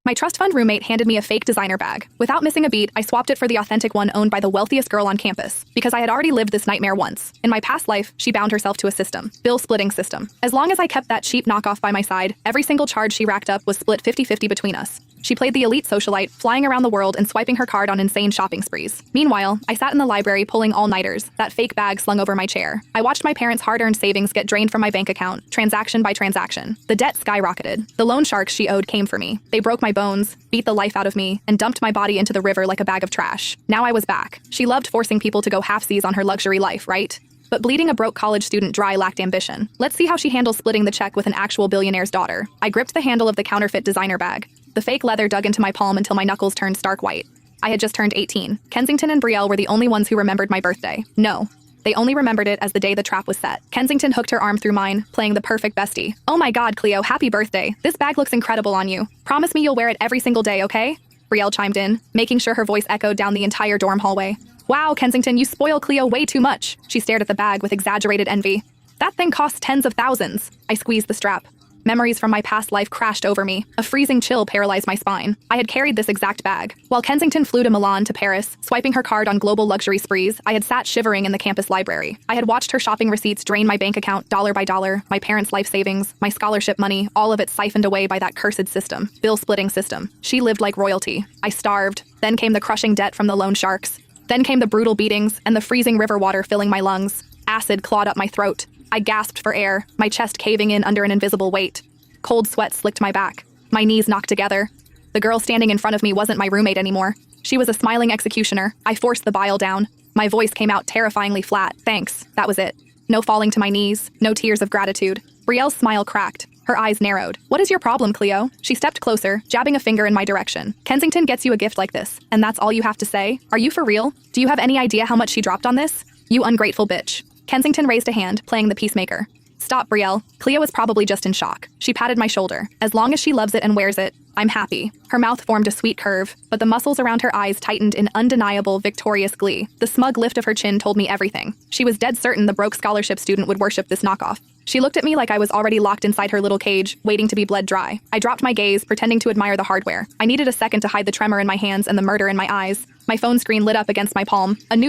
My trust fund roommate handed me a fake designer bag. Without missing a beat, I swapped it for the authentic one owned by the wealthiest girl on campus, because I had already lived this nightmare once. In my past life, she bound herself to a system. Bill-splitting system. As long as I kept that cheap knockoff by my side, every single charge she racked up was split 50-50 between us. She played the elite socialite, flying around the world and swiping her card on insane shopping sprees. Meanwhile, I sat in the library pulling all-nighters, that fake bag slung over my chair. I watched my parents' hard-earned savings get drained from my bank account, transaction by transaction. The debt skyrocketed. The loan sharks she owed came for me. They broke my bones, beat the life out of me, and dumped my body into the river like a bag of trash. Now I was back. She loved forcing people to go halfsies on her luxury life, right? But bleeding a broke college student dry lacked ambition. Let's see how she handles splitting the check with an actual billionaire's daughter. I gripped the handle of the counterfeit designer bag. The fake leather dug into my palm until my knuckles turned stark white. I had just turned 18. Kensington and Brielle were the only ones who remembered my birthday. No. They only remembered it as the day the trap was set. Kensington hooked her arm through mine, playing the perfect bestie. Oh my god, Cleo, happy birthday. This bag looks incredible on you. Promise me you'll wear it every single day, okay? Brielle chimed in, making sure her voice echoed down the entire dorm hallway. Wow, Kensington, you spoil Cleo way too much. She stared at the bag with exaggerated envy. That thing costs tens of thousands. I squeezed the strap. Memories from my past life crashed over me. A freezing chill paralyzed my spine. I had carried this exact bag. While Kensington flew to Milan to Paris, swiping her card on global luxury sprees, I had sat shivering in the campus library. I had watched her shopping receipts drain my bank account dollar by dollar, my parents' life savings, my scholarship money, all of it siphoned away by that cursed system. Bill-splitting system. She lived like royalty. I starved. Then came the crushing debt from the loan sharks. Then came the brutal beatings and the freezing river water filling my lungs. Acid clawed up my throat. I gasped for air, my chest caving in under an invisible weight. Cold sweat slicked my back. My knees knocked together. The girl standing in front of me wasn't my roommate anymore. She was a smiling executioner. I forced the bile down. My voice came out terrifyingly flat. Thanks. That was it. No falling to my knees. No tears of gratitude. Brielle's smile cracked. Her eyes narrowed. What is your problem, Cleo? She stepped closer, jabbing a finger in my direction. Kensington gets you a gift like this, and that's all you have to say? Are you for real? Do you have any idea how much she dropped on this? You ungrateful bitch. Kensington raised a hand, playing the peacemaker. Stop, Brielle. Cleo is probably just in shock. She patted my shoulder. As long as she loves it and wears it, I'm happy. Her mouth formed a sweet curve, but the muscles around her eyes tightened in undeniable, victorious glee. The smug lift of her chin told me everything. She was dead certain the broke scholarship student would worship this knockoff. She looked at me like I was already locked inside her little cage, waiting to be bled dry. I dropped my gaze, pretending to admire the hardware. I needed a second to hide the tremor in my hands and the murder in my eyes. My phone screen lit up against my palm. A new